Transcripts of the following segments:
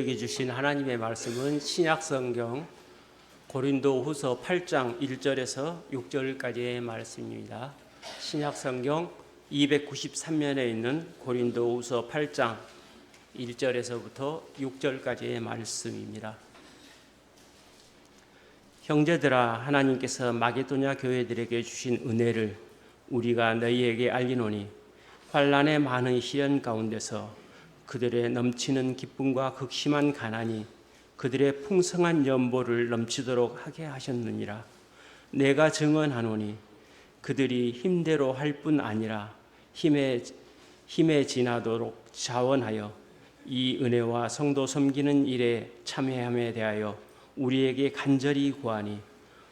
우리에게 주신 하나님의 말씀은 신약성경 고린도후서 8장 1절에서 6절까지의 말씀입니다. 신약성경 293면에 있는 고린도후서 8장 1절에서부터 6절까지의 말씀입니다. 형제들아, 하나님께서 마게도냐 교회들에게 주신 은혜를 우리가 너희에게 알리노니 환난의 많은 시련 가운데서 그들의 넘치는 기쁨과 극심한 가난이 그들의 풍성한 연보를 넘치도록 하게 하셨느니라. 내가 증언하노니 그들이 힘대로 할 뿐 아니라 힘에 지나도록 자원하여 이 은혜와 성도 섬기는 일에 참여함에 대하여 우리에게 간절히 구하니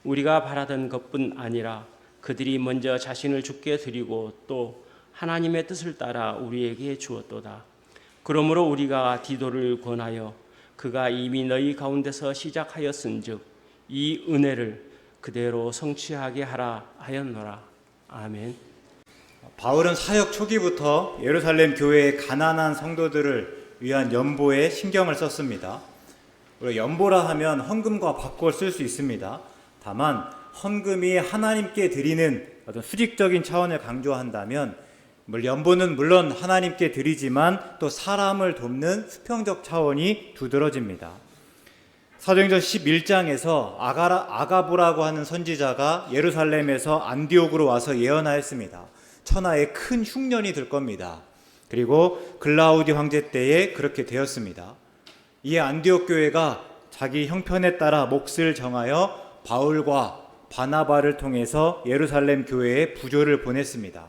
우리가 바라던 것뿐 아니라 그들이 먼저 자신을 주께 드리고 또 하나님의 뜻을 따라 우리에게 주었도다. 그러므로 우리가 디도를 권하여 그가 이미 너희 가운데서 시작하였은즉 이 은혜를 그대로 성취하게 하라 하였노라. 아멘. 바울은 사역 초기부터 예루살렘 교회의 가난한 성도들을 위한 연보에 신경을 썼습니다. 우리가 연보라 하면 헌금과 바꿔 쓸 수 있습니다. 다만 헌금이 하나님께 드리는 어떤 수직적인 차원을 강조한다면 연보는 물론 하나님께 드리지만 또 사람을 돕는 수평적 차원이 두드러집니다. 사도행전 11장에서 아가보라고 하는 선지자가 예루살렘에서 안디옥으로 와서 예언하였습니다. 천하에 큰 흉년이 들 겁니다. 그리고 글라우디 황제 때에 그렇게 되었습니다. 이에 안디옥 교회가 자기 형편에 따라 몫을 정하여 바울과 바나바를 통해서 예루살렘 교회에 부조를 보냈습니다.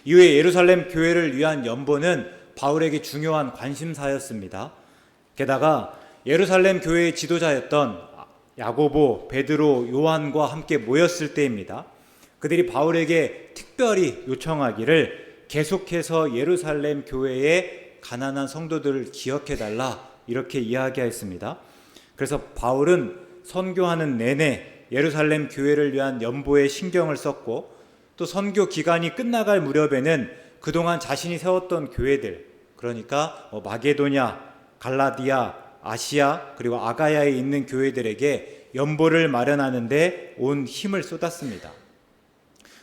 이후에 예루살렘 교회를 위한 연보는 바울에게 중요한 관심사였습니다. 게다가 예루살렘 교회의 지도자였던 야고보, 베드로, 요한과 함께 모였을 때입니다. 그들이 바울에게 특별히 요청하기를 계속해서 예루살렘 교회의 가난한 성도들을 기억해달라 이렇게 이야기했습니다. 그래서 바울은 선교하는 내내 예루살렘 교회를 위한 연보에 신경을 썼고 또 선교 기간이 끝나갈 무렵에는 그동안 자신이 세웠던 교회들, 그러니까 마게도냐, 갈라디아, 아시아 그리고 아가야에 있는 교회들에게 연보를 마련하는데 온 힘을 쏟았습니다.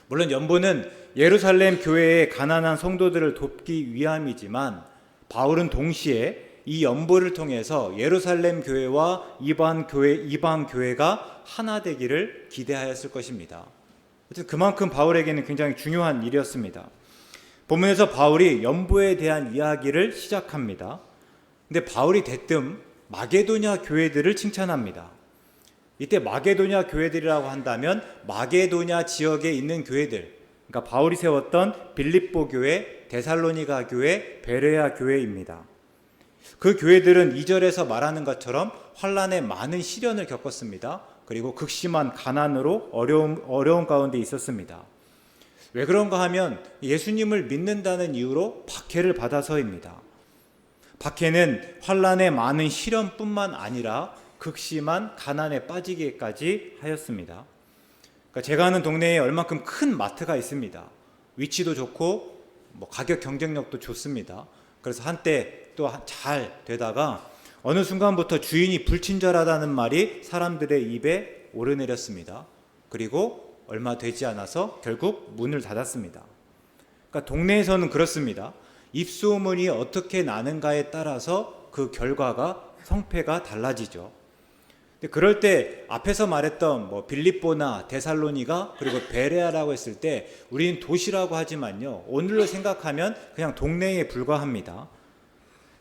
물론 연보는 예루살렘 교회의 가난한 성도들을 돕기 위함이지만 바울은 동시에 이 연보를 통해서 예루살렘 교회와 이방 교회가 하나 되기를 기대하였을 것입니다. 그만큼 바울에게는 굉장히 중요한 일이었습니다. 본문에서 바울이 연보에 대한 이야기를 시작합니다. 근데 바울이 대뜸 마게도냐 교회들을 칭찬합니다. 이때 마게도냐 교회들이라고 한다면 마게도냐 지역에 있는 교회들, 그러니까 바울이 세웠던 빌립보 교회, 데살로니가 교회, 베레아 교회입니다. 그 교회들은 2절에서 말하는 것처럼 환난에 많은 시련을 겪었습니다. 그리고 극심한 가난으로 어려운 가운데 있었습니다. 왜 그런가 하면 예수님을 믿는다는 이유로 박해를 받아서입니다. 박해는 환난에 많은 시련뿐만 아니라 극심한 가난에 빠지기까지 하였습니다. 그러니까 제가 아는 동네에 얼만큼 큰 마트가 있습니다. 위치도 좋고 가격 경쟁력도 좋습니다. 그래서 한때 또 잘 되다가 어느 순간부터 주인이 불친절하다는 말이 사람들의 입에 오르내렸습니다. 그리고 얼마 되지 않아서 결국 문을 닫았습니다. 그러니까 동네에서는 그렇습니다. 입소문이 어떻게 나는가에 따라서 그 결과가 성패가 달라지죠. 근데 그럴 때 앞에서 말했던 빌립보나 데살로니가 그리고 베레아라고 했을 때 우리는 도시라고 하지만요, 오늘로 생각하면 그냥 동네에 불과합니다.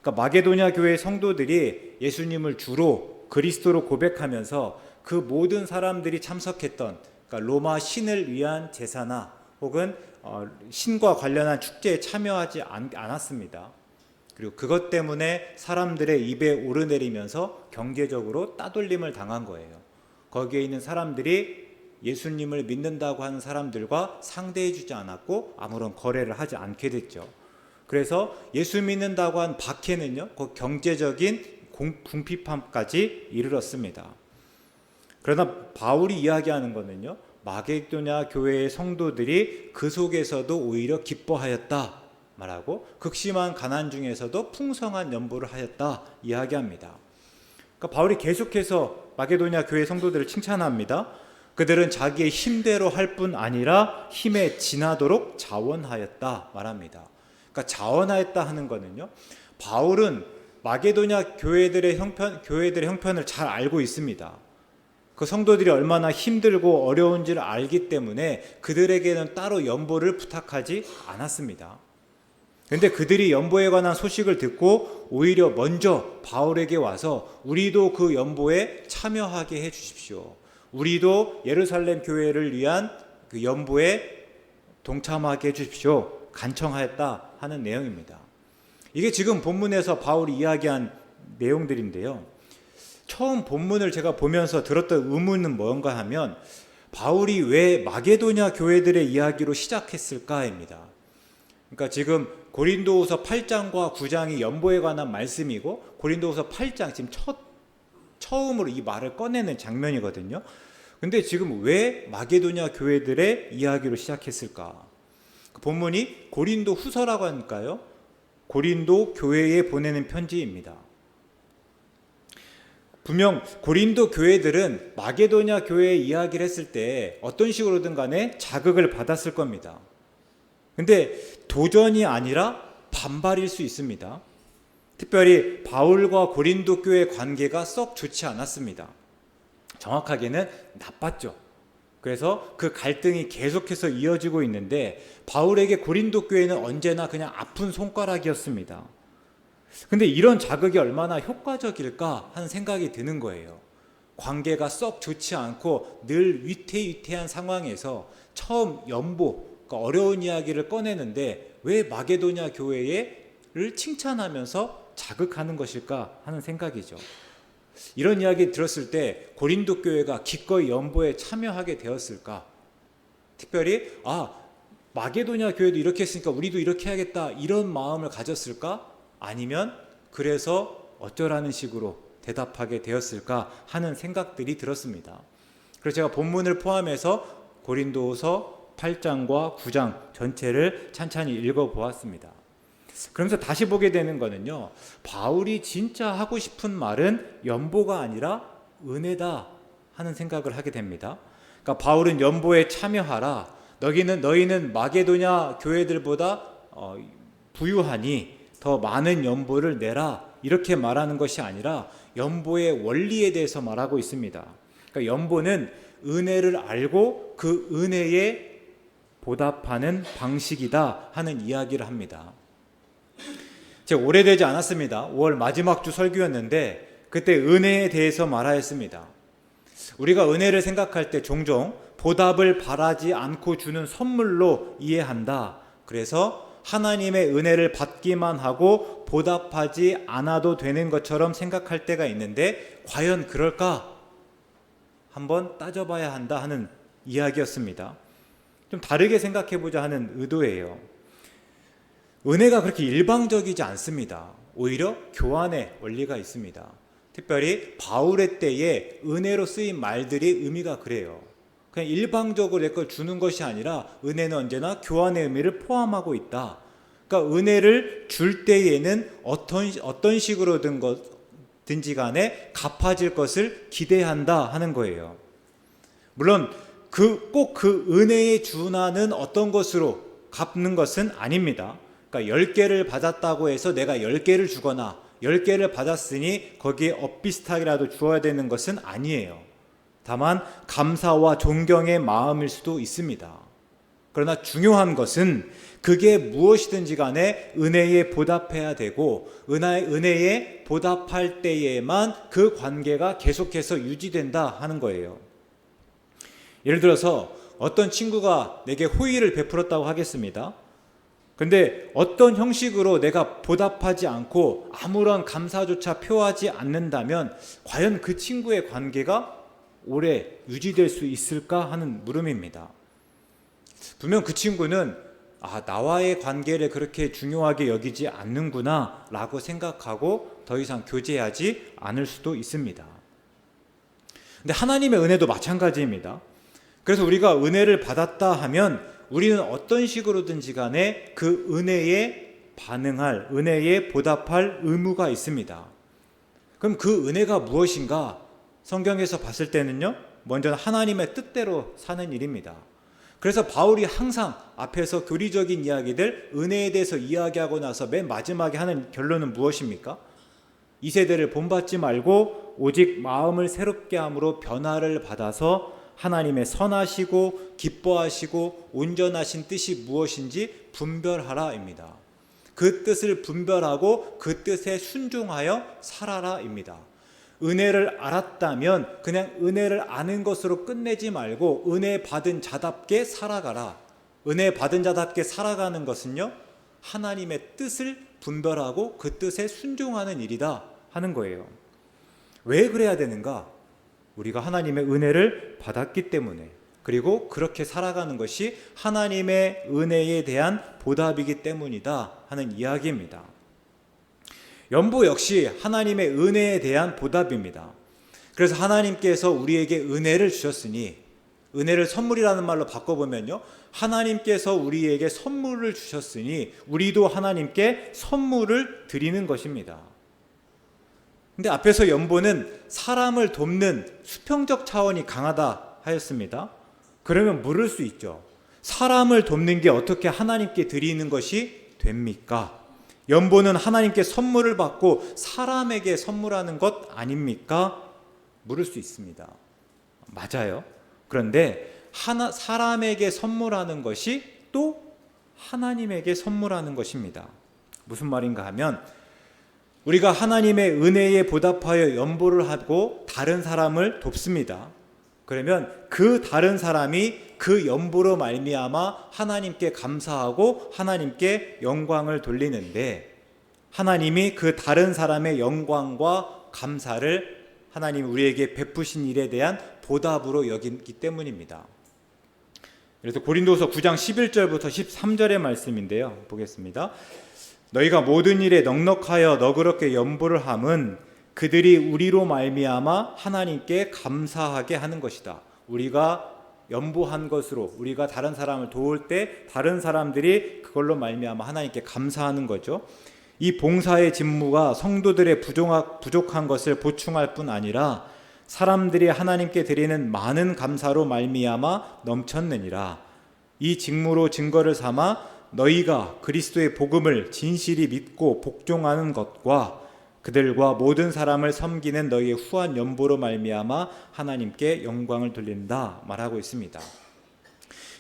그러니까 마게도냐 교회 성도들이 예수님을 주로 그리스도로 고백하면서 그 모든 사람들이 참석했던, 그러니까 로마 신을 위한 제사나 혹은 신과 관련한 축제에 참여하지 않았습니다. 그리고 그것 때문에 사람들의 입에 오르내리면서 경제적으로 따돌림을 당한 거예요. 거기에 있는 사람들이 예수님을 믿는다고 하는 사람들과 상대해주지 않았고 아무런 거래를 하지 않게 됐죠. 그래서 예수 믿는다고 한 박해는요, 그 경제적인 궁핍함까지 이르렀습니다. 그러나 바울이 이야기하는 것은요, 마게도냐 교회의 성도들이 그 속에서도 오히려 기뻐하였다, 말하고 극심한 가난 중에서도 풍성한 연보를 하였다 이야기합니다. 그러니까 바울이 계속해서 마게도냐 교회 성도들을 칭찬합니다. 그들은 자기의 힘대로 할 뿐 아니라 힘에 지나도록 자원하였다 말합니다. 그러니까 자원하였다 하는 거는요, 바울은 마게도냐 교회들의 형편을 잘 알고 있습니다. 그 성도들이 얼마나 힘들고 어려운지를 알기 때문에 그들에게는 따로 연보를 부탁하지 않았습니다. 그런데 그들이 연보에 관한 소식을 듣고 오히려 먼저 바울에게 와서 우리도 그 연보에 참여하게 해 주십시오. 우리도 예루살렘 교회를 위한 그 연보에 동참하게 해 주십시오. 간청하였다 하는 내용입니다. 이게 지금 본문에서 바울이 이야기한 내용들인데요. 처음 본문을 제가 보면서 들었던 의문은 뭔가 하면 바울이 왜 마게도냐 교회들의 이야기로 시작했을까입니다. 그러니까 지금 고린도후서 8장과 9장이 연보에 관한 말씀이고 고린도후서 8장 지금 처음으로 이 말을 꺼내는 장면이거든요. 근데 지금 왜 마게도냐 교회들의 이야기로 시작했을까? 그 본문이 고린도 후서라고 하니까요, 고린도 교회에 보내는 편지입니다. 분명 고린도 교회들은 마게도냐 교회의 이야기를 했을 때 어떤 식으로든 간에 자극을 받았을 겁니다. 근데 도전이 아니라 반발일 수 있습니다. 특별히 바울과 고린도 교회 관계가 썩 좋지 않았습니다. 정확하게는 나빴죠. 그래서 그 갈등이 계속해서 이어지고 있는데 바울에게 고린도 교회는 언제나 그냥 아픈 손가락이었습니다. 근데 이런 자극이 얼마나 효과적일까 하는 생각이 드는 거예요. 관계가 썩 좋지 않고 늘 위태위태한 상황에서 처음 연보, 그러니까 어려운 이야기를 꺼내는데 왜 마게도냐 교회를 칭찬하면서 자극하는 것일까 하는 생각이죠. 이런 이야기 들었을 때 고린도 교회가 기꺼이 연보에 참여하게 되었을까? 특별히 마게도냐 교회도 이렇게 했으니까 우리도 이렇게 해야겠다 이런 마음을 가졌을까? 아니면 그래서 어쩌라는 식으로 대답하게 되었을까 하는 생각들이 들었습니다. 그래서 제가 본문을 포함해서 고린도후서 8장과 9장 전체를 찬찬히 읽어보았습니다. 그러면서 다시 보게 되는 거는요, 바울이 진짜 하고 싶은 말은 연보가 아니라 은혜다 하는 생각을 하게 됩니다. 그러니까 바울은 연보에 참여하라, 너희는 마게도냐 교회들보다 부유하니 더 많은 연보를 내라, 이렇게 말하는 것이 아니라 연보의 원리에 대해서 말하고 있습니다. 그러니까 연보는 은혜를 알고 그 은혜에 보답하는 방식이다 하는 이야기를 합니다. 제가 오래되지 않았습니다. 5월 마지막 주 설교였는데 그때 은혜에 대해서 말하였습니다. 우리가 은혜를 생각할 때 종종 보답을 바라지 않고 주는 선물로 이해한다. 그래서 하나님의 은혜를 받기만 하고 보답하지 않아도 되는 것처럼 생각할 때가 있는데 과연 그럴까? 한번 따져봐야 한다 하는 이야기였습니다. 좀 다르게 생각해보자 하는 의도예요. 은혜가 그렇게 일방적이지 않습니다. 오히려 교환의 원리가 있습니다. 특별히 바울의 때에 은혜로 쓰인 말들이 의미가 그래요. 그냥 일방적으로 내 걸 주는 것이 아니라 은혜는 언제나 교환의 의미를 포함하고 있다. 그러니까 은혜를 줄 때에는 어떤 식으로든지 간에 갚아질 것을 기대한다 하는 거예요. 물론 꼭 그 은혜에 준하는 어떤 것으로 갚는 것은 아닙니다. 그러니까 10개를 받았다고 해서 내가 10개를 주거나 10개를 받았으니 거기에 엇비슷하게라도 주어야 되는 것은 아니에요. 다만 감사와 존경의 마음일 수도 있습니다. 그러나 중요한 것은 그게 무엇이든지 간에 은혜에 보답해야 되고 은혜에 보답할 때에만 그 관계가 계속해서 유지된다 하는 거예요. 예를 들어서 어떤 친구가 내게 호의를 베풀었다고 하겠습니다. 근데 어떤 형식으로 내가 보답하지 않고 아무런 감사조차 표하지 않는다면 과연 그 친구의 관계가 오래 유지될 수 있을까 하는 물음입니다. 분명 그 친구는 나와의 관계를 그렇게 중요하게 여기지 않는구나 라고 생각하고 더 이상 교제하지 않을 수도 있습니다. 근데 하나님의 은혜도 마찬가지입니다. 그래서 우리가 은혜를 받았다 하면 우리는 어떤 식으로든지 간에 그 은혜에 반응할, 은혜에 보답할 의무가 있습니다. 그럼 그 은혜가 무엇인가? 성경에서 봤을 때는요, 먼저 하나님의 뜻대로 사는 일입니다. 그래서 바울이 항상 앞에서 교리적인 이야기들, 은혜에 대해서 이야기하고 나서 맨 마지막에 하는 결론은 무엇입니까? 이 세대를 본받지 말고 오직 마음을 새롭게 함으로 변화를 받아서 하나님의 선하시고 기뻐하시고 온전하신 뜻이 무엇인지 분별하라입니다. 그 뜻을 분별하고 그 뜻에 순종하여 살아라입니다. 은혜를 알았다면 그냥 은혜를 아는 것으로 끝내지 말고 은혜 받은 자답게 살아가라. 은혜 받은 자답게 살아가는 것은요, 하나님의 뜻을 분별하고 그 뜻에 순종하는 일이다 하는 거예요. 왜 그래야 되는가? 우리가 하나님의 은혜를 받았기 때문에, 그리고 그렇게 살아가는 것이 하나님의 은혜에 대한 보답이기 때문이다 하는 이야기입니다. 연보 역시 하나님의 은혜에 대한 보답입니다. 그래서 하나님께서 우리에게 은혜를 주셨으니, 은혜를 선물이라는 말로 바꿔보면요, 하나님께서 우리에게 선물을 주셨으니 우리도 하나님께 선물을 드리는 것입니다. 근데 앞에서 연보는 사람을 돕는 수평적 차원이 강하다 하였습니다. 그러면 물을 수 있죠. 사람을 돕는 게 어떻게 하나님께 드리는 것이 됩니까? 연보는 하나님께 선물을 받고 사람에게 선물하는 것 아닙니까? 물을 수 있습니다. 맞아요. 그런데 사람에게 선물하는 것이 또 하나님에게 선물하는 것입니다. 무슨 말인가 하면, 우리가 하나님의 은혜에 보답하여 연보를 하고 다른 사람을 돕습니다. 그러면 그 다른 사람이 그 연보로 말미암아 하나님께 감사하고 하나님께 영광을 돌리는데, 하나님이 그 다른 사람의 영광과 감사를 하나님이 우리에게 베푸신 일에 대한 보답으로 여기기 때문입니다. 그래서 고린도서 9장 11절부터 13절의 말씀인데요, 보겠습니다. 너희가 모든 일에 넉넉하여 너그럽게 연보를 함은 그들이 우리로 말미암아 하나님께 감사하게 하는 것이다. 우리가 연보한 것으로, 우리가 다른 사람을 도울 때 다른 사람들이 그걸로 말미암아 하나님께 감사하는 거죠. 이 봉사의 직무가 성도들의 부족한 것을 보충할 뿐 아니라 사람들이 하나님께 드리는 많은 감사로 말미암아 넘쳤느니라. 이 직무로 증거를 삼아 너희가 그리스도의 복음을 진실이 믿고 복종하는 것과 그들과 모든 사람을 섬기는 너희의 후한 연보로 말미암아 하나님께 영광을 돌린다 말하고 있습니다.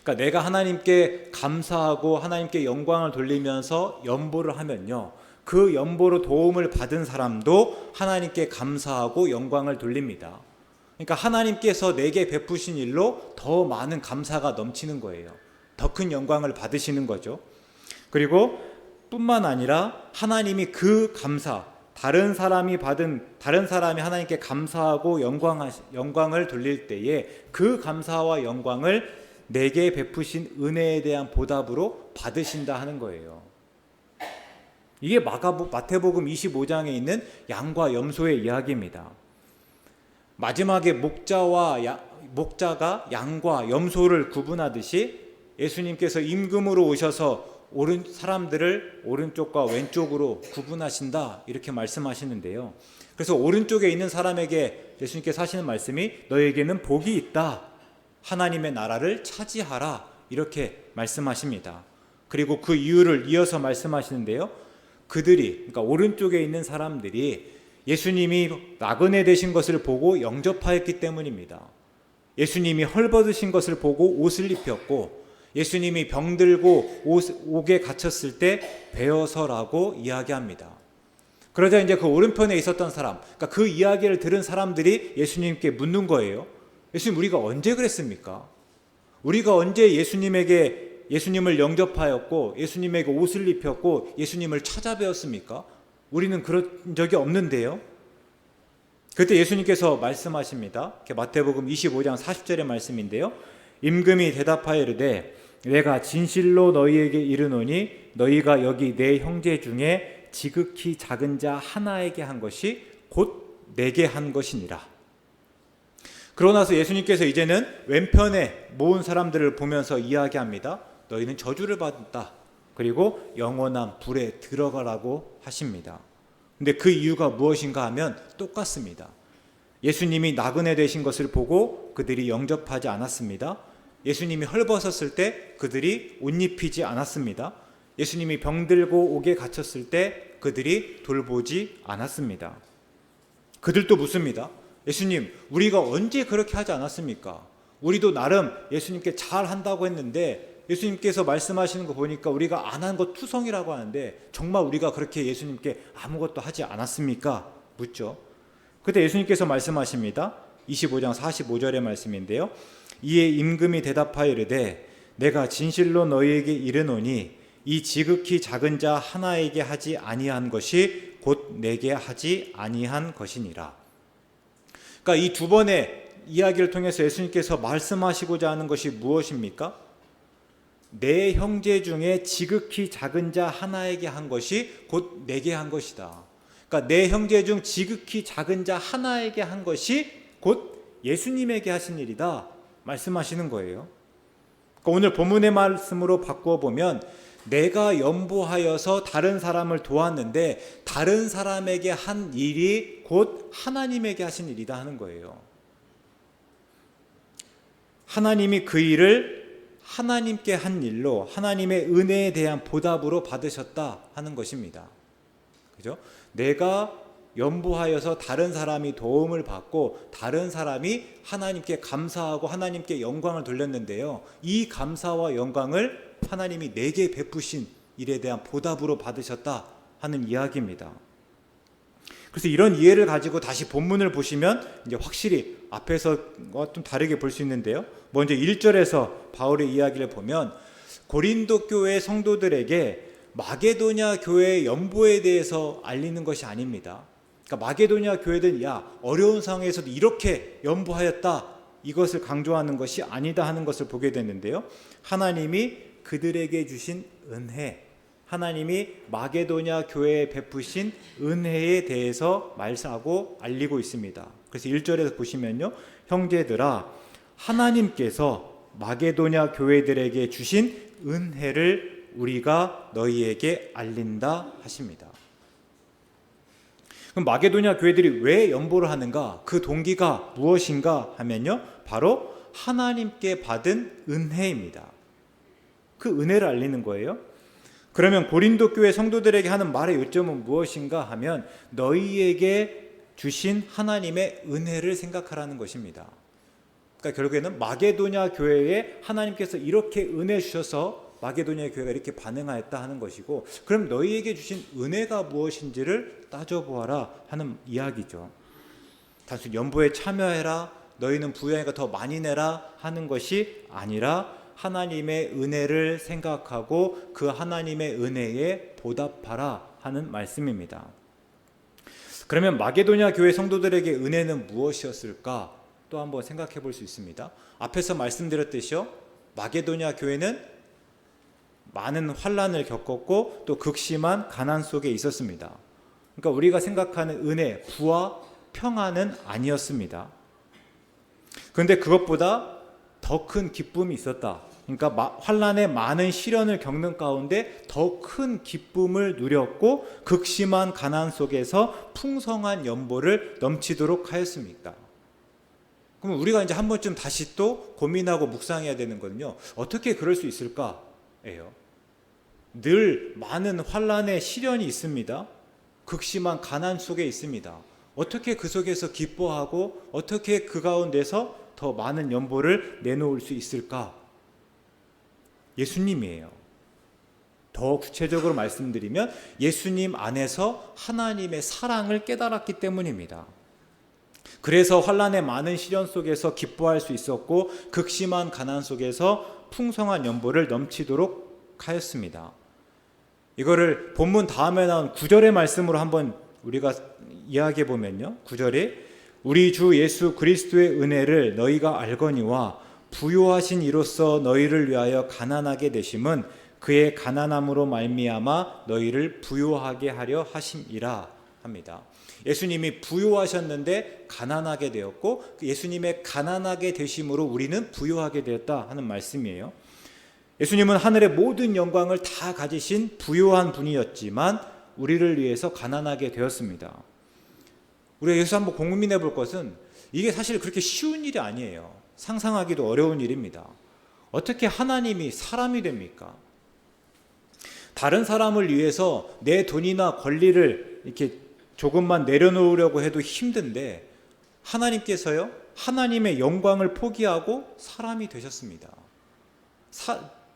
그러니까 내가 하나님께 감사하고 하나님께 영광을 돌리면서 연보를 하면요, 그 연보로 도움을 받은 사람도 하나님께 감사하고 영광을 돌립니다. 그러니까 하나님께서 내게 베푸신 일로 더 많은 감사가 넘치는 거예요. 더 큰 영광을 받으시는 거죠. 그리고 뿐만 아니라 하나님이 그 감사, 다른 사람이 하나님께 감사하고 영광을 돌릴 때에 그 감사와 영광을 내게 베푸신 은혜에 대한 보답으로 받으신다 하는 거예요. 이게 마태복음 25장에 있는 양과 염소의 이야기입니다. 마지막에 목자가 양과 염소를 구분하듯이 예수님께서 임금으로 오셔서 사람들을 오른쪽과 왼쪽으로 구분하신다 이렇게 말씀하시는데요. 그래서 오른쪽에 있는 사람에게 예수님께서 하시는 말씀이 너에게는 복이 있다. 하나님의 나라를 차지하라 이렇게 말씀하십니다. 그리고 그 이유를 이어서 말씀하시는데요. 그러니까 오른쪽에 있는 사람들이 예수님이 나그네 되신 것을 보고 영접하였기 때문입니다. 예수님이 헐벗으신 것을 보고 옷을 입혔고, 예수님이 병들고 옥에 갇혔을 때 베어서라고 이야기합니다. 그러자 이제 그 오른편에 있었던 사람, 그러니까 그 이야기를 들은 사람들이 예수님께 묻는 거예요. 예수님, 우리가 언제 그랬습니까? 우리가 언제 예수님을 영접하였고 예수님에게 옷을 입혔고 예수님을 찾아뵈었습니까? 우리는 그런 적이 없는데요. 그때 예수님께서 말씀하십니다. 마태복음 25장 40절의 말씀인데요. 임금이 대답하여 이르되 내가 진실로 너희에게 이르노니 너희가 여기 내 형제 중에 지극히 작은 자 하나에게 한 것이 곧 내게 한 것이니라. 그러고 나서 예수님께서 이제는 왼편에 모은 사람들을 보면서 이야기합니다. 너희는 저주를 받았다. 그리고 영원한 불에 들어가라고 하십니다. 근데 그 이유가 무엇인가 하면 똑같습니다. 예수님이 나그네 되신 것을 보고 그들이 영접하지 않았습니다. 예수님이 헐벗었을 때 그들이 옷 입히지 않았습니다. 예수님이 병들고 옥에 갇혔을 때 그들이 돌보지 않았습니다. 그들도 묻습니다. 예수님, 우리가 언제 그렇게 하지 않았습니까? 우리도 나름 예수님께 잘 한다고 했는데 예수님께서 말씀하시는 거 보니까 우리가 안 한 것 투성이라고 하는데 정말 우리가 그렇게 예수님께 아무것도 하지 않았습니까? 묻죠. 그때 예수님께서 말씀하십니다. 25장 45절의 말씀인데요. 이에 임금이 대답하여 이르되 내가 진실로 너희에게 이르노니 이 지극히 작은 자 하나에게 하지 아니한 것이 곧 내게 하지 아니한 것이니라. 그러니까 이 두 번의 이야기를 통해서 예수님께서 말씀하시고자 하는 것이 무엇입니까? 내 형제 중에 지극히 작은 자 하나에게 한 것이 곧 내게 한 것이다. 그러니까 내 형제 중 지극히 작은 자 하나에게 한 것이 곧 예수님에게 하신 일이다 말씀하시는 거예요. 그러니까 오늘 본문의 말씀으로 바꾸어 보면 내가 연보하여서 다른 사람을 도왔는데 다른 사람에게 한 일이 곧 하나님에게 하신 일이다 하는 거예요. 하나님이 그 일을 하나님께 한 일로 하나님의 은혜에 대한 보답으로 받으셨다 하는 것입니다. 그죠? 내가 연보하여서 다른 사람이 도움을 받고 다른 사람이 하나님께 감사하고 하나님께 영광을 돌렸는데요. 이 감사와 영광을 하나님이 내게 베푸신 일에 대한 보답으로 받으셨다 하는 이야기입니다. 그래서 이런 이해를 가지고 다시 본문을 보시면 이제 확실히 앞에서와 좀 다르게 볼 수 있는데요. 먼저 1절에서 바울의 이야기를 보면 고린도 교회 성도들에게 마게도냐 교회의 연보에 대해서 알리는 것이 아닙니다. 그러니까 마게도냐 교회들은 어려운 상황에서도 이렇게 연보하였다 이것을 강조하는 것이 아니다 하는 것을 보게 되는데요. 하나님이 그들에게 주신 은혜, 하나님이 마게도냐 교회에 베푸신 은혜에 대해서 말씀하고 알리고 있습니다. 그래서 1절에서 보시면요. 형제들아 하나님께서 마게도냐 교회들에게 주신 은혜를 우리가 너희에게 알린다 하십니다. 그럼 마게도냐 교회들이 왜 연보를 하는가? 그 동기가 무엇인가 하면요. 바로 하나님께 받은 은혜입니다. 그 은혜를 알리는 거예요. 그러면 고린도 교회 성도들에게 하는 말의 요점은 무엇인가 하면 너희에게 주신 하나님의 은혜를 생각하라는 것입니다. 그러니까 결국에는 마게도냐 교회에 하나님께서 이렇게 은혜 주셔서 마게도냐 교회가 이렇게 반응하였다 하는 것이고, 그럼 너희에게 주신 은혜가 무엇인지를 따져보아라 하는 이야기죠. 단순 연보에 참여해라, 너희는 부유하니까 더 많이 내라 하는 것이 아니라 하나님의 은혜를 생각하고 그 하나님의 은혜에 보답하라 하는 말씀입니다. 그러면 마게도냐 교회 성도들에게 은혜는 무엇이었을까? 또 한번 생각해 볼 수 있습니다. 앞에서 말씀드렸듯이요, 마게도냐 교회는 많은 환난을 겪었고 또 극심한 가난 속에 있었습니다. 그러니까 우리가 생각하는 은혜, 부와 평안은 아니었습니다. 그런데 그것보다 더 큰 기쁨이 있었다. 그러니까 환난의 많은 시련을 겪는 가운데 더 큰 기쁨을 누렸고 극심한 가난 속에서 풍성한 연보를 넘치도록 하였습니다. 그럼 우리가 이제 한 번쯤 다시 또 고민하고 묵상해야 되는 거는요, 어떻게 그럴 수 있을까예요. 늘 많은 환난의 시련이 있습니다. 극심한 가난 속에 있습니다. 어떻게 그 속에서 기뻐하고 어떻게 그 가운데서 더 많은 연보를 내놓을 수 있을까? 예수님이에요. 더 구체적으로 말씀드리면 예수님 안에서 하나님의 사랑을 깨달았기 때문입니다. 그래서 환난의 많은 시련 속에서 기뻐할 수 있었고 극심한 가난 속에서 풍성한 연보를 넘치도록 하였습니다. 이거를 본문 다음에 나온 9절의 말씀으로 한번 우리가 이야기해 보면요. 9절에 우리 주 예수 그리스도의 은혜를 너희가 알거니와 부요하신 이로써 너희를 위하여 가난하게 되심은 그의 가난함으로 말미암아 너희를 부요하게 하려 하심이라 합니다. 예수님이 부요하셨는데 가난하게 되었고 예수님의 가난하게 되심으로 우리는 부요하게 되었다 하는 말씀이에요. 예수님은 하늘의 모든 영광을 다 가지신 부요한 분이었지만 우리를 위해서 가난하게 되었습니다. 우리가 여기서 한번 고민해 볼 것은 이게 사실 그렇게 쉬운 일이 아니에요. 상상하기도 어려운 일입니다. 어떻게 하나님이 사람이 됩니까? 다른 사람을 위해서 내 돈이나 권리를 이렇게 조금만 내려놓으려고 해도 힘든데 하나님께서요, 하나님의 영광을 포기하고 사람이 되셨습니다.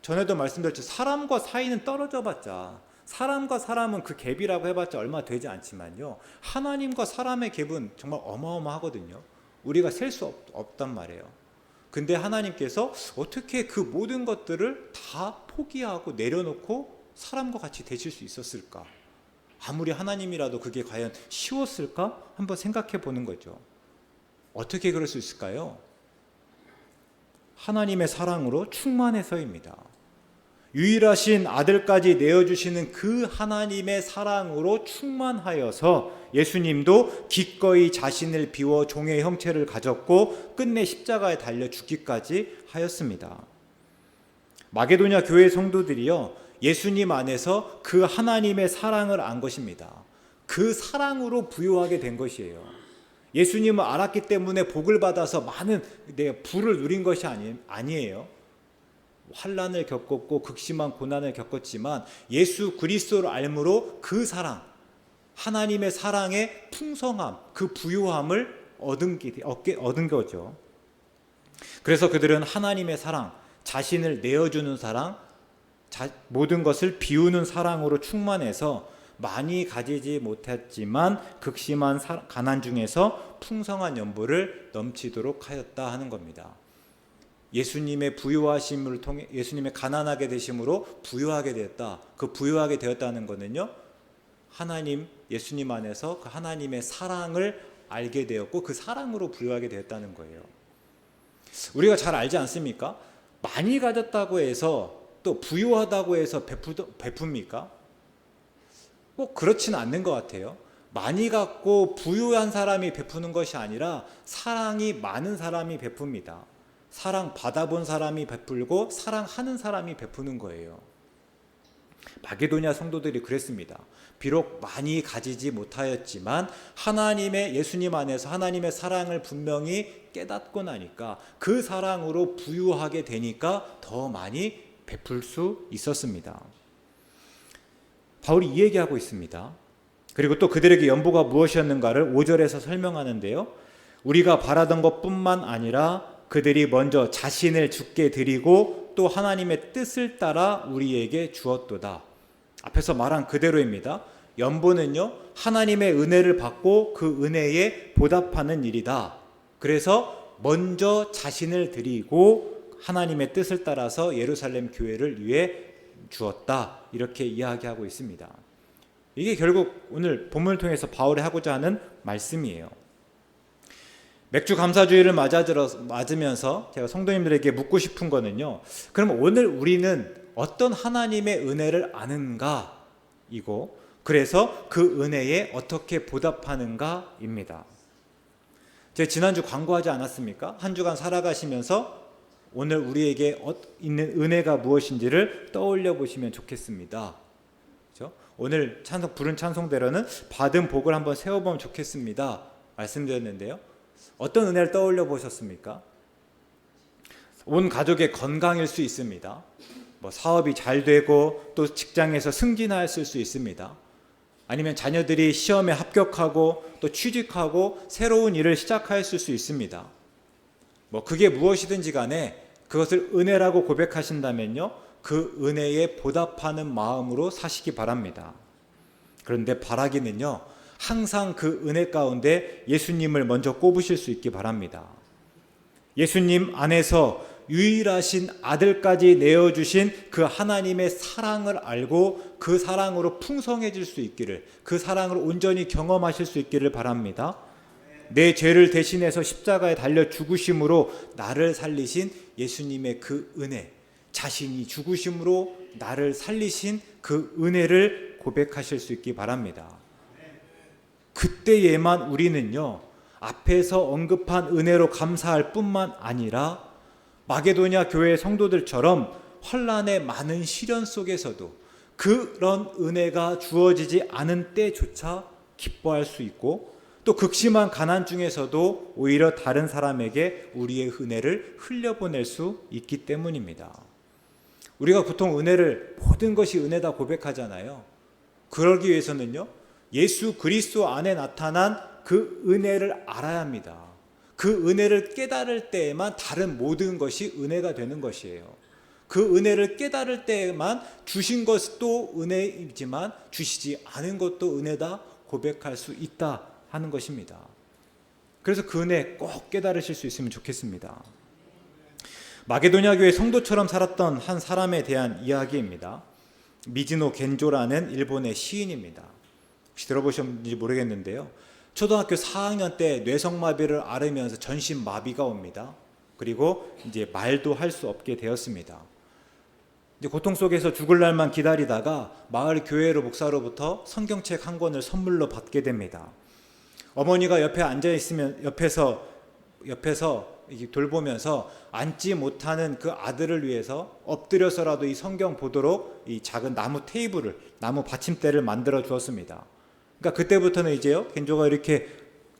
전에도 말씀드렸죠. 사람과 사이는 떨어져 봤자, 사람과 사람은 그 갭이라고 해봤자 얼마 되지 않지만요, 하나님과 사람의 갭은 정말 어마어마하거든요. 우리가 셀 수 없단 말이에요. 근데 하나님께서 어떻게 그 모든 것들을 다 포기하고 내려놓고 사람과 같이 되실 수 있었을까? 아무리 하나님이라도 그게 과연 쉬웠을까? 한번 생각해 보는 거죠. 어떻게 그럴 수 있을까요? 하나님의 사랑으로 충만해서입니다. 유일하신 아들까지 내어주시는 그 하나님의 사랑으로 충만하여서 예수님도 기꺼이 자신을 비워 종의 형체를 가졌고 끝내 십자가에 달려 죽기까지 하였습니다. 마게도냐 교회 성도들이요, 예수님 안에서 그 하나님의 사랑을 안 것입니다. 그 사랑으로 부요하게 된 것이에요. 예수님을 알았기 때문에 복을 받아서 많은 부를 누린 것이 아니에요. 환난을 겪었고 극심한 고난을 겪었지만 예수 그리스도를 알므로 그 사랑, 하나님의 사랑의 풍성함, 그 부요함을 얻은 거죠. 그래서 그들은 하나님의 사랑, 자신을 내어주는 사랑, 모든 것을 비우는 사랑으로 충만해서 많이 가지지 못했지만 극심한 가난 중에서 풍성한 연보를 넘치도록 하였다 하는 겁니다. 예수님의 부유하심을 통해 예수님의 가난하게 되심으로 부유하게 되었다. 그 부유하게 되었다는 것은요, 하나님 예수님 안에서 그 하나님의 사랑을 알게 되었고 그 사랑으로 부유하게 되었다는 거예요. 우리가 잘 알지 않습니까? 많이 가졌다고 해서 또 부유하다고 해서 베풉니까? 꼭 그렇지는 않는 것 같아요. 많이 갖고 부유한 사람이 베푸는 것이 아니라 사랑이 많은 사람이 베풉니다. 사랑 받아본 사람이 베풀고 사랑하는 사람이 베푸는 거예요. 마게도냐 성도들이 그랬습니다. 비록 많이 가지지 못하였지만 하나님의 예수님 안에서 하나님의 사랑을 분명히 깨닫고 나니까 그 사랑으로 부유하게 되니까 더 많이 베풀 수 있었습니다. 바울이 이 얘기하고 있습니다. 그리고 또 그들에게 연보가 무엇이었는가를 5절에서 설명하는데요. 우리가 바라던 것뿐만 아니라 그들이 먼저 자신을 주께 드리고 또 하나님의 뜻을 따라 우리에게 주었도다. 앞에서 말한 그대로입니다. 연보는요, 하나님의 은혜를 받고 그 은혜에 보답하는 일이다. 그래서 먼저 자신을 드리고 하나님의 뜻을 따라서 예루살렘 교회를 위해 주었다. 이렇게 이야기하고 있습니다. 이게 결국 오늘 본문을 통해서 바울이 하고자 하는 말씀이에요. 맥주 감사주의를 맞으면서 제가 성도님들에게 묻고 싶은 거는요, 그럼 오늘 우리는 어떤 하나님의 은혜를 아는가 이고, 그래서 그 은혜에 어떻게 보답하는가 입니다. 제가 지난주 광고하지 않았습니까? 한 주간 살아가시면서 오늘 우리에게 있는 은혜가 무엇인지를 떠올려 보시면 좋겠습니다. 그렇죠? 오늘 부른 찬송대로는 받은 복을 한번 세워보면 좋겠습니다 말씀드렸는데요. 어떤 은혜를 떠올려 보셨습니까? 온 가족의 건강일 수 있습니다. 사업이 잘 되고 또 직장에서 승진하였을 수 있습니다. 아니면 자녀들이 시험에 합격하고 또 취직하고 새로운 일을 시작하였을 수 있습니다. 그게 무엇이든지 간에 그것을 은혜라고 고백하신다면요, 그 은혜에 보답하는 마음으로 사시기 바랍니다. 그런데 바라기는요, 항상 그 은혜 가운데 예수님을 먼저 꼽으실 수 있기 바랍니다. 예수님 안에서 유일하신 아들까지 내어주신 그 하나님의 사랑을 알고 그 사랑으로 풍성해질 수 있기를, 그 사랑을 온전히 경험하실 수 있기를 바랍니다. 내 죄를 대신해서 십자가에 달려 죽으심으로 나를 살리신 예수님의 그 은혜, 자신이 죽으심으로 나를 살리신 그 은혜를 고백하실 수 있기 바랍니다. 그때에만 우리는요, 앞에서 언급한 은혜로 감사할 뿐만 아니라 마게도냐 교회 성도들처럼 환난의 많은 시련 속에서도 그런 은혜가 주어지지 않은 때조차 기뻐할 수 있고, 또 극심한 가난 중에서도 오히려 다른 사람에게 우리의 은혜를 흘려보낼 수 있기 때문입니다. 우리가 보통 은혜를 모든 것이 은혜다 고백하잖아요. 그러기 위해서는요, 예수 그리스도 안에 나타난 그 은혜를 알아야 합니다. 그 은혜를 깨달을 때에만 다른 모든 것이 은혜가 되는 것이에요. 그 은혜를 깨달을 때에만 주신 것도 은혜이지만 주시지 않은 것도 은혜다 고백할 수 있다 하는 것입니다. 그래서 그 은혜 꼭 깨달으실 수 있으면 좋겠습니다. 마게도냐 교회 성도처럼 살았던 한 사람에 대한 이야기입니다. 미즈노 겐조라는 일본의 시인입니다. 혹시 들어보셨는지 모르겠는데요, 초등학교 4학년 때 뇌성마비를 앓으면서 전신마비가 옵니다. 그리고 이제 말도 할 수 없게 되었습니다. 이제 고통 속에서 죽을 날만 기다리다가 마을 교회로 목사로부터 성경책 한 권을 선물로 받게 됩니다. 어머니가 옆에 앉아 있으면 옆에서 돌보면서 앉지 못하는 그 아들을 위해서 엎드려서라도 이 성경 보도록 이 작은 나무 받침대를 만들어 주었습니다. 그러니까 그때부터는 이제요, 겐조가 이렇게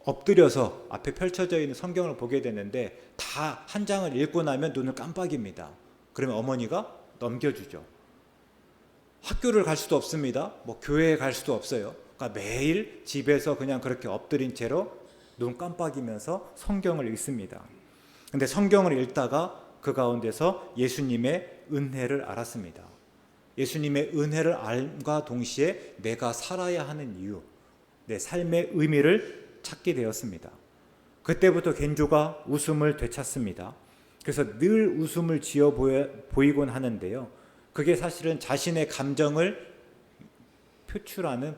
엎드려서 앞에 펼쳐져 있는 성경을 보게 되는데, 다 한 장을 읽고 나면 눈을 깜빡입니다. 그러면 어머니가 넘겨주죠. 학교를 갈 수도 없습니다. 교회에 갈 수도 없어요. 그러니까 매일 집에서 그냥 그렇게 엎드린 채로 눈 깜빡이면서 성경을 읽습니다. 근데 성경을 읽다가 그 가운데서 예수님의 은혜를 알았습니다. 예수님의 은혜를 알과 동시에 내가 살아야 하는 이유, 내 삶의 의미를 찾게 되었습니다. 그때부터 겐조가 웃음을 되찾습니다. 그래서 늘 웃음을 지어 보이곤 하는데요, 그게 사실은 자신의 감정을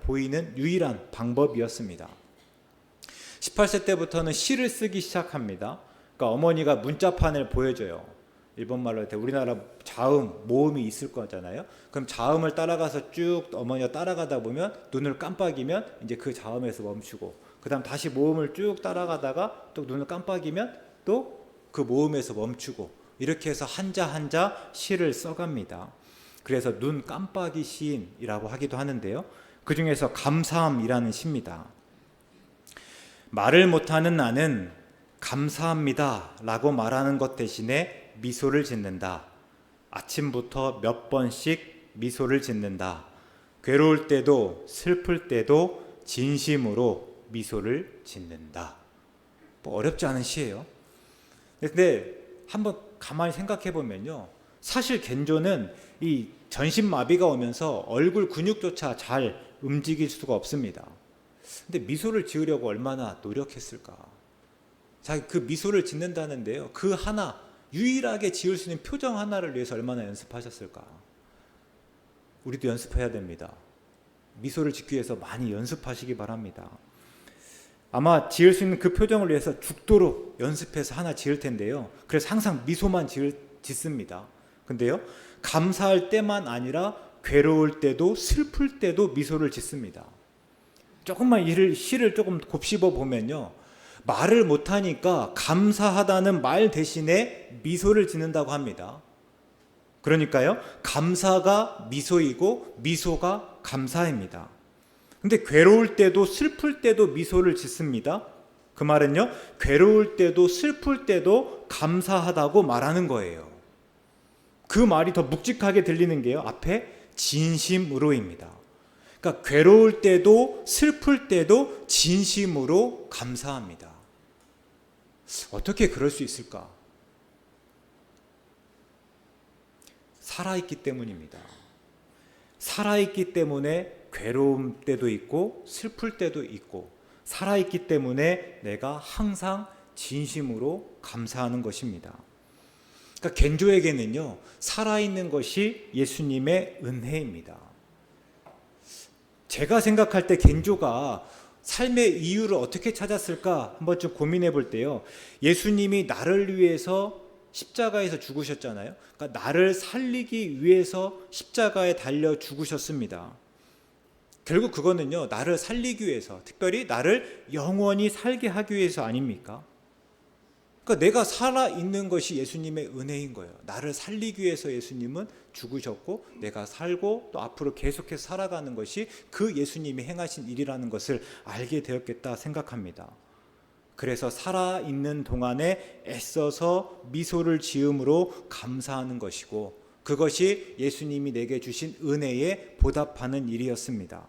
보이는 유일한 방법이었습니다. 18세 때부터는 시를 쓰기 시작합니다. 그러니까 어머니가 문자판을 보여줘요. 일본말로 할 때 우리나라 자음, 모음이 있을 거잖아요. 그럼 자음을 따라가서 쭉 어머니가 따라가다 보면 눈을 깜빡이면 이제 그 자음에서 멈추고, 그 다음 다시 모음을 쭉 따라가다가 또 눈을 깜빡이면 또 그 모음에서 멈추고, 이렇게 해서 한자 한자 시를 써갑니다. 그래서 눈 깜빡이 시인이라고 하기도 하는데요, 그 중에서 감사함이라는 시입니다. 말을 못하는 나는 감사합니다 라고 말하는 것 대신에 미소를 짓는다. 아침부터 몇 번씩 미소를 짓는다. 괴로울 때도 슬플 때도 진심으로 미소를 짓는다. 어렵지 않은 시예요. 근데 한번 가만히 생각해 보면요, 사실 겐조는 이 전신마비가 오면서 얼굴 근육조차 잘 움직일 수가 없습니다. 근데 미소를 지으려고 얼마나 노력했을까. 그 미소를 짓는다는데요, 그 하나, 유일하게 지을 수 있는 표정 하나를 위해서 얼마나 연습하셨을까. 우리도 연습해야 됩니다. 미소를 짓기 위해서 많이 연습하시기 바랍니다. 아마 지을 수 있는 그 표정을 위해서 죽도록 연습해서 하나 지을 텐데요, 그래서 항상 미소만 짓습니다. 근데요, 감사할 때만 아니라 괴로울 때도 슬플 때도 미소를 짓습니다. 조금만 시를 조금 곱씹어 보면요, 말을 못하니까 감사하다는 말 대신에 미소를 짓는다고 합니다. 그러니까요, 감사가 미소이고 미소가 감사입니다. 근데 괴로울 때도 슬플 때도 미소를 짓습니다. 그 말은요, 괴로울 때도 슬플 때도 감사하다고 말하는 거예요. 그 말이 더 묵직하게 들리는 게요, 앞에 진심으로입니다. 그러니까 괴로울 때도 슬플 때도 진심으로 감사합니다. 어떻게 그럴 수 있을까? 살아있기 때문입니다. 살아있기 때문에 괴로움 때도 있고 슬플 때도 있고, 살아있기 때문에 내가 항상 진심으로 감사하는 것입니다. 그러니까 겐조에게는요, 살아있는 것이 예수님의 은혜입니다. 제가 생각할 때 겐조가 삶의 이유를 어떻게 찾았을까 한번 좀 고민해 볼 때요, 예수님이 나를 위해서 십자가에서 죽으셨잖아요. 그러니까 나를 살리기 위해서 십자가에 달려 죽으셨습니다. 결국 그거는요, 나를 살리기 위해서, 특별히 나를 영원히 살게 하기 위해서 아닙니까? 그러니까 내가 살아 있는 것이 예수님의 은혜인 거예요. 나를 살리기 위해서 예수님은 죽으셨고 내가 살고 또 앞으로 계속해서 살아가는 것이 그 예수님이 행하신 일이라는 것을 알게 되었겠다 생각합니다. 그래서 살아있는 동안에 애써서 미소를 지음으로 감사하는 것이고 그것이 예수님이 내게 주신 은혜에 보답하는 일이었습니다.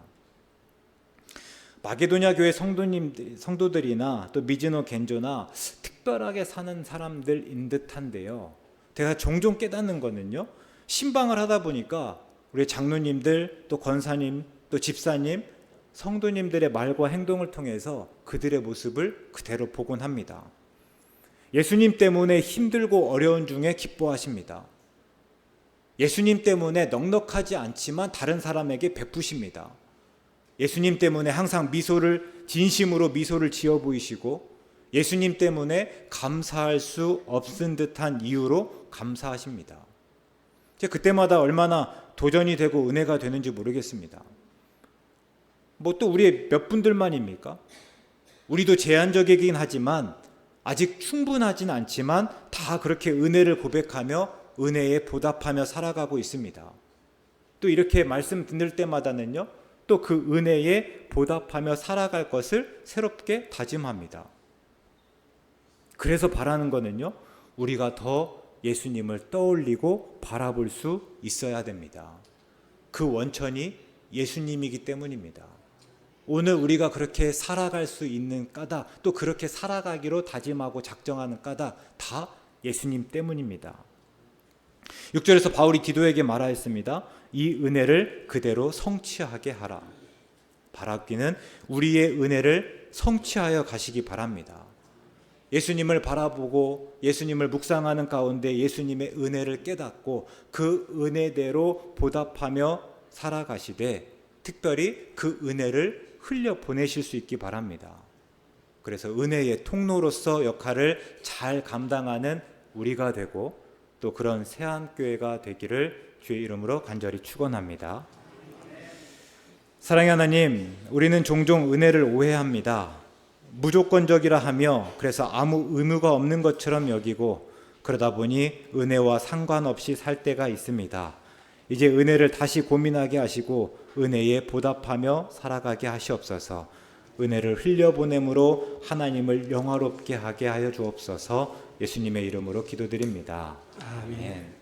마게도냐 교회 성도들이나 또 미즈노 겐조나 특별하게 사는 사람들인 듯한데요. 제가 종종 깨닫는 거는요. 신방을 하다 보니까 우리 장로님들 또 권사님 또 집사님 성도님들의 말과 행동을 통해서 그들의 모습을 그대로 보곤 합니다. 예수님 때문에 힘들고 어려운 중에 기뻐하십니다. 예수님 때문에 넉넉하지 않지만 다른 사람에게 베푸십니다. 예수님 때문에 항상 진심으로 미소를 지어 보이시고 예수님 때문에 감사할 수 없은 듯한 이유로 감사하십니다. 그때마다 얼마나 도전이 되고 은혜가 되는지 모르겠습니다. 또 우리 몇 분들만입니까? 우리도 제한적이긴 하지만 아직 충분하진 않지만 다 그렇게 은혜를 고백하며 은혜에 보답하며 살아가고 있습니다. 또 이렇게 말씀 듣는 때마다는요. 또 그 은혜에 보답하며 살아갈 것을 새롭게 다짐합니다. 그래서 바라는 거는요. 우리가 더 예수님을 떠올리고 바라볼 수 있어야 됩니다. 그 원천이 예수님이기 때문입니다. 오늘 우리가 그렇게 살아갈 수 있는 까닭, 또 그렇게 살아가기로 다짐하고 작정하는 까닭 다 예수님 때문입니다. 6절에서 바울이 디도에게 말하였습니다. 이 은혜를 그대로 성취하게 하라. 바라기는 우리의 은혜를 성취하여 가시기 바랍니다. 예수님을 바라보고 예수님을 묵상하는 가운데 예수님의 은혜를 깨닫고 그 은혜대로 보답하며 살아가시되 특별히 그 은혜를 흘려보내실 수 있기 바랍니다. 그래서 은혜의 통로로서 역할을 잘 감당하는 우리가 되고 또 그런 새한교회가 되기를 주의 이름으로 간절히 축원합니다. 사랑의 하나님, 우리는 종종 은혜를 오해합니다. 무조건적이라 하며 그래서 아무 의무가 없는 것처럼 여기고 그러다 보니 은혜와 상관없이 살 때가 있습니다. 이제 은혜를 다시 고민하게 하시고 은혜에 보답하며 살아가게 하시옵소서. 은혜를 흘려보냄으로 하나님을 영화롭게 하게 하여 주옵소서. 예수님의 이름으로 기도드립니다. 아멘.